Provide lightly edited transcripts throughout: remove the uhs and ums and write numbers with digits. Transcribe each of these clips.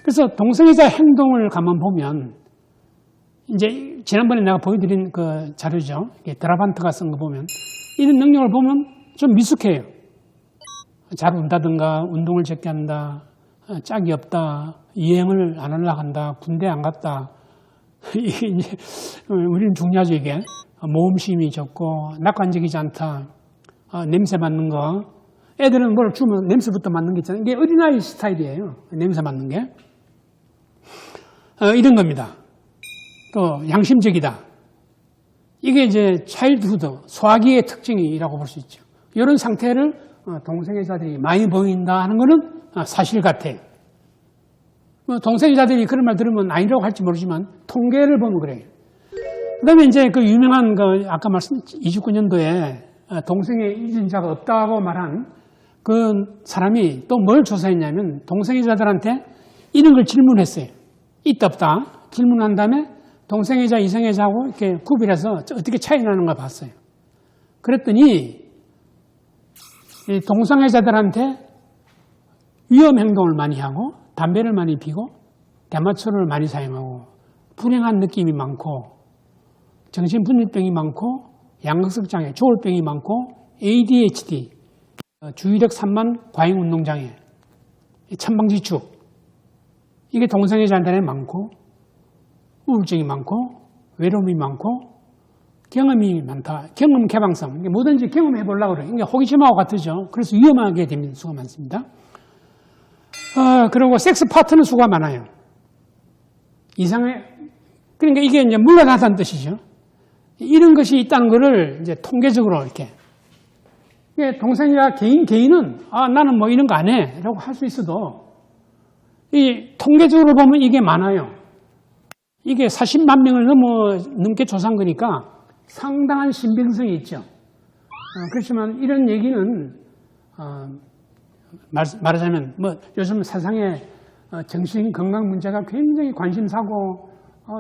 그래서 동성애자 행동을 가만 보면 이제 지난번에 내가 보여드린 그 자료죠. 드라반트가 쓴 거 보면 이런 능력을 보면 좀 미숙해요. 잘 운다든가 운동을 적게 한다, 짝이 없다, 여행을 안 하려고 한다, 군대 안 갔다. 이게 이제 우리는 중요하죠. 이게 모험심이 적고 낙관적이지 않다, 냄새 맡는 거. 애들은 뭘 주면 냄새부터 맡는 게 있잖아요. 이게 어린아이 스타일이에요. 냄새 맡는 게. 이런 겁니다. 또 양심적이다. 이게 이제 차일드후드, 소아기의 특징이라고 볼 수 있죠. 이런 상태를 동성애자들이 많이 보인다 하는 것은 사실 같아요. 동성애자들이 그런 말 들으면 아니라고 할지 모르지만 통계를 보면 그래요. 그 다음에 이제 그 유명한 그 아까 말씀 29년도에 동성애 유전자가 없다고 말한 그 사람이 또 뭘 조사했냐면 동성애자들한테 이런 걸 질문했어요. 있다 없다 질문한 다음에 동성애자, 이성애자하고 이렇게 구별해서 어떻게 차이 나는가 봤어요. 그랬더니 이 동성애자들한테 위험 행동을 많이 하고 담배를 많이 피고 대마초를 많이 사용하고 불행한 느낌이 많고 정신분열병이 많고 양극성장애, 조울병이 많고 ADHD, 주의력 산만 과잉운동장애, 천방지축 이게 동성애자들한테 많고 우울증이 많고 외로움이 많고 경험이 많다. 경험 개방성. 뭐든지 경험해 보려고 그래요. 이게 호기심하고 같으죠. 그래서 위험하게 되는 수가 많습니다. 그리고 섹스 파트너 수가 많아요. 이상해. 그러니까 이게 이제 물러나다는 뜻이죠. 이런 것이 있다는 것을 이제 통계적으로 이렇게. 동성애자 개인은 나는 뭐 이런 거 안 해. 라고 할 수 있어도 이 통계적으로 보면 이게 많아요. 이게 40만 명을 넘게 조사한 거니까 상당한 신빙성이 있죠. 그렇지만 이런 얘기는 말하자면 뭐 요즘 세상에 정신 건강 문제가 굉장히 관심사고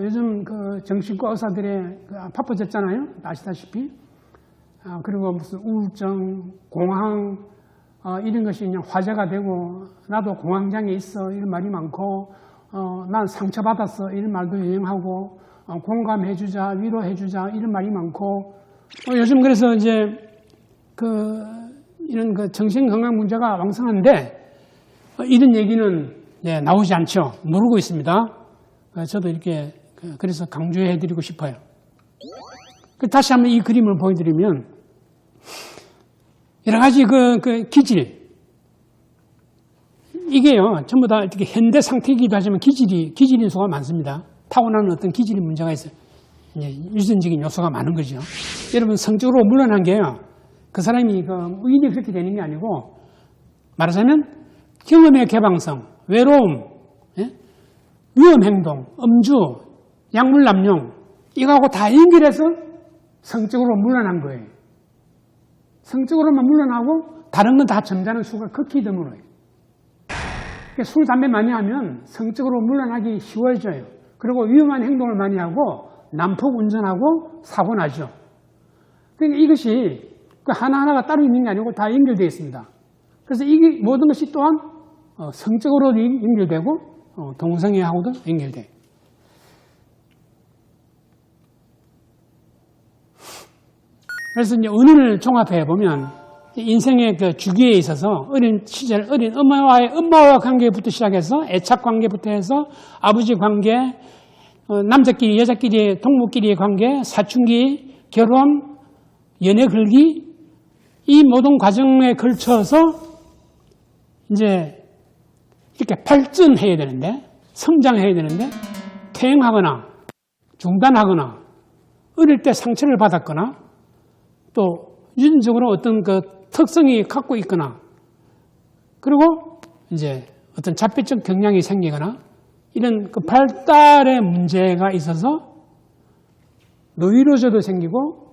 요즘 그 정신과 의사들의 바빠졌잖아요. 아시다시피. 그리고 무슨 우울증, 공황 이런 것이 그냥 화제가 되고 나도 공황장애 있어 이런 말이 많고 난 상처받았어 이런 말도 유행하고 공감해주자 위로해주자 이런 말이 많고 요즘 그래서 이제 이런 그 정신건강 문제가 왕성한데 이런 얘기는 나오지 않죠. 모르고 있습니다. 저도 이렇게 그래서 강조해드리고 싶어요. 다시 한번 이 그림을 보여드리면 여러 가지 기질 이게요 전부 다 이렇게 현대 상태이기도 하지만 기질 요소가 많습니다. 타고나는 어떤 기질의 문제가 있어요. 이제 유전적인 요소가 많은 거죠. 여러분 성적으로 물러난 게요. 그 사람이 우연히 그렇게 되는 게 아니고 말하자면 경험의 개방성, 외로움, 위험 행동, 음주, 약물 남용 이거하고 다 연결해서 성적으로 물러난 거예요. 성적으로만 물러나고 다른 건 다 점잖은 수가 극히 드물어요. 술, 담배 많이 하면 성적으로 물러나기 쉬워져요. 그리고 위험한 행동을 많이 하고 난폭 운전하고 사고 나죠. 그러니까 이것이 하나하나가 따로 있는 게 아니고 다 연결되어 있습니다. 그래서 이게 모든 것이 또한 성적으로 연결되고 동성애하고도 연결돼요. 그래서 이제 은연을 종합해 보면 인생의 그 주기에 있어서 어린 시절 어린 엄마와 관계부터 시작해서 애착 관계부터 해서 아버지 관계, 남자끼리 여자끼리의 동무끼리의 관계, 사춘기, 결혼, 연애 걸기 이 모든 과정에 걸쳐서 이제 이렇게 발전해야 되는데 성장해야 되는데 퇴행하거나 중단하거나 어릴 때 상처를 받았거나 또 유전적으로 어떤 그 특성이 갖고 있거나 그리고 이제 어떤 자폐적 경향이 생기거나 이런 그 발달의 문제가 있어서 노이로제도 생기고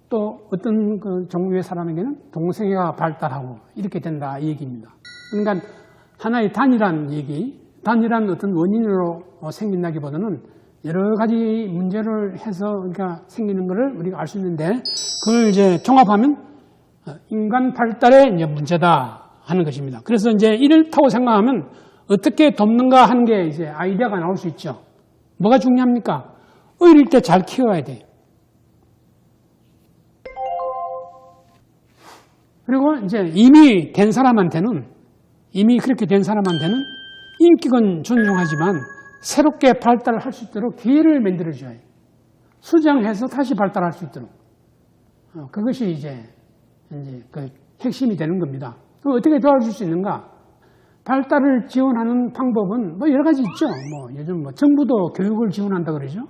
또 어떤 그 종류의 사람에게는 동성애가 발달하고 이렇게 된다 이 얘기입니다. 그러니까 하나의 단일한 어떤 원인으로 생긴다기보다는 여러 가지 문제를 해서 그러니까 생기는 것을 우리가 알 수 있는데 그걸 이제 종합하면 인간 발달의 이제 문제다 하는 것입니다. 그래서 이제 이렇다고 생각하면 어떻게 돕는가 하는 게 이제 아이디어가 나올 수 있죠. 뭐가 중요합니까? 어릴 때 잘 키워야 돼요. 그리고 이제 이미 그렇게 된 사람한테는 인격은 존중하지만 새롭게 발달할 수 있도록 기회를 만들어줘야 해요. 수정해서 다시 발달할 수 있도록. 그것이 이제 그 핵심이 되는 겁니다. 그럼 어떻게 도와줄 수 있는가? 발달을 지원하는 방법은 뭐 여러 가지 있죠. 요즘 정부도 교육을 지원한다 그러죠.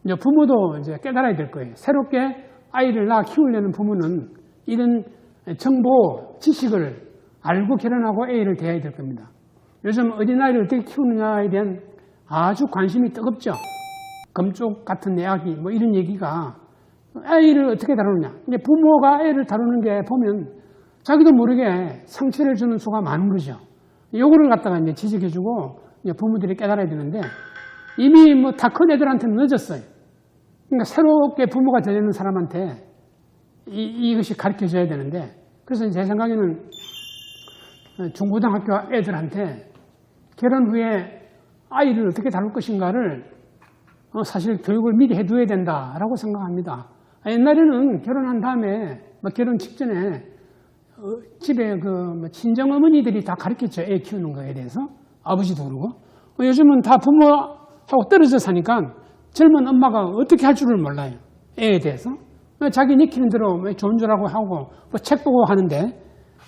이제 부모도 이제 깨달아야 될 거예요. 새롭게 아이를 낳아 키우려는 부모는 이런 정보, 지식을 알고 결혼하고 애를 대해야 될 겁니다. 요즘 어린아이를 어떻게 키우느냐에 대한 아주 관심이 뜨겁죠. 금쪽 같은 이야기, 이런 얘기가 아이를 어떻게 다루느냐. 근데 부모가 애를 다루는 게 보면 자기도 모르게 상처를 주는 수가 많은 거죠. 요거를 갖다가 이제 지적해주고 이제 부모들이 깨달아야 되는데 이미 다 큰 애들한테는 늦었어요. 그러니까 새롭게 부모가 되는 사람한테 이것이 가르쳐줘야 되는데 그래서 제 생각에는 중고등학교 애들한테 결혼 후에 아이를 어떻게 다룰 것인가를 사실 교육을 미리 해둬야 된다라고 생각합니다. 옛날에는 결혼한 다음에 결혼 직전에 집에 친정 어머니들이 다 가르쳤죠. 애 키우는 거에 대해서. 아버지도 그러고. 요즘은 다 부모하고 떨어져 사니까 젊은 엄마가 어떻게 할 줄을 몰라요. 애에 대해서. 자기 내키는 대로 좋은 줄 알고 하고 책 보고 하는데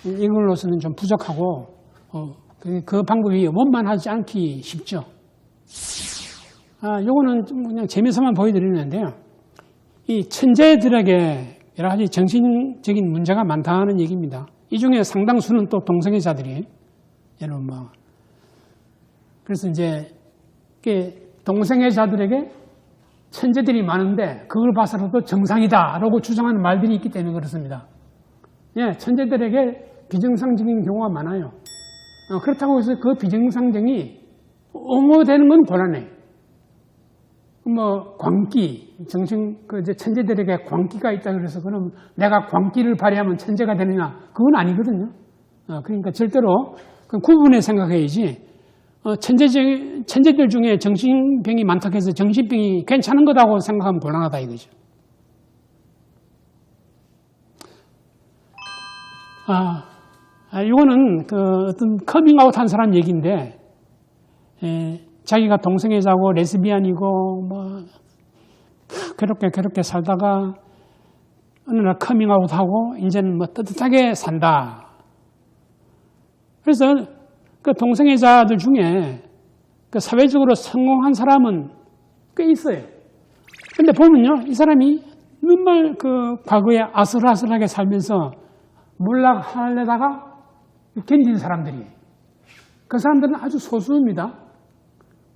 이걸로서는 좀 부족하고 그 방법이 원만하지 않기 쉽죠. 요거는 그냥 재미삼아 보여드리는데요. 이 천재들에게 여러 가지 정신적인 문제가 많다는 얘기입니다. 이 중에 상당수는 또 동성애자들이에요. 여러분 그래서 이제 동성애자들에게 천재들이 많은데 그걸 봐서라도 정상이다라고 주장하는 말들이 있기 때문에 그렇습니다. 예, 천재들에게 비정상적인 경우가 많아요. 그렇다고 해서 그 비정상적이 옹호되는 건 곤란해요. 광기, 이제 천재들에게 광기가 있다 그래서 그럼 내가 광기를 발휘하면 천재가 되느냐? 그건 아니거든요. 그러니까 절대로 구분해 생각해야지. 천재들 중에 정신병이 많다고 해서 정신병이 괜찮은 거다고 생각하면 곤란하다 이거죠. 이거는 어떤 커밍아웃 한 사람 얘기인데, 자기가 동성애자고 레즈비안이고 그렇게 살다가 어느 날 커밍아웃하고 이제는 떳떳하게 산다. 그래서 그 동성애자들 중에 사회적으로 성공한 사람은 꽤 있어요. 근데 보면요, 이 사람이 정말 과거에 아슬아슬하게 살면서 몰락하려다가 견딘 사람들이에요. 그 사람들은 아주 소수입니다.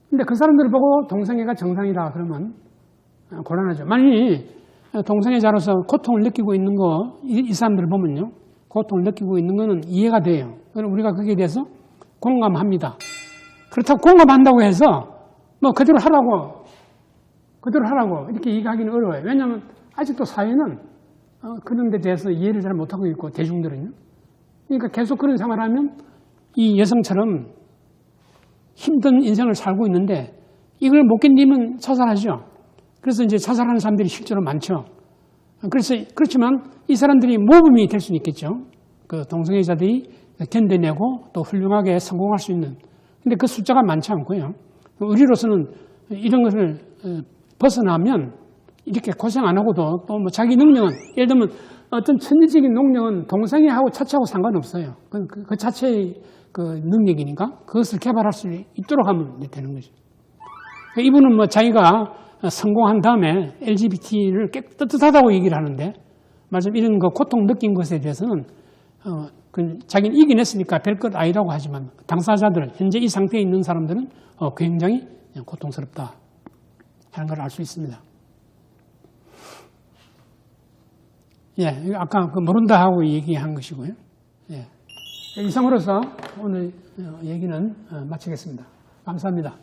근데 그 사람들을 보고 동성애가 정상이다 그러면 곤란하죠. 만약에 동성애자로서 고통을 느끼고 있는 이 사람들을 보면요, 고통을 느끼고 있는 거는 이해가 돼요. 그럼 우리가 거기에 대해서 공감합니다. 그렇다고 공감한다고 해서 그대로 하라고 이렇게 얘기하기는 어려워요. 왜냐하면 아직도 사회는 그런 데 대해서 이해를 잘 못하고 있고 대중들은요. 그러니까 계속 그런 생활을 하면 이 여성처럼 힘든 인생을 살고 있는데 이걸 못 견디면 자살하죠. 그래서 이제 자살하는 사람들이 실제로 많죠. 그렇지만 이 사람들이 모범이 될 수는 있겠죠. 그 동성애자들이 견뎌내고 또 훌륭하게 성공할 수 있는. 근데 그 숫자가 많지 않고요. 우리로서는 이런 것을 벗어나면 이렇게 고생 안 하고도 또 자기 능력은, 예를 들면 어떤 천재적인 능력은 동성애하고 자체하고 상관없어요. 그 자체의 능력이니까 그것을 개발할 수 있도록 하면 되는 거죠. 이분은 자기가 성공한 다음에 LGBT를 떳떳하다고 얘기를 하는데, 말씀 이런 고통 느낀 것에 대해서는 자기는 이겨냈으니까 별것 아니라고 하지만 당사자들, 현재 이 상태에 있는 사람들은 굉장히 고통스럽다 하는 걸 알 수 있습니다. 예, 아까 모른다 하고 얘기한 것이고요. 예. 이상으로서 오늘 얘기는 마치겠습니다. 감사합니다.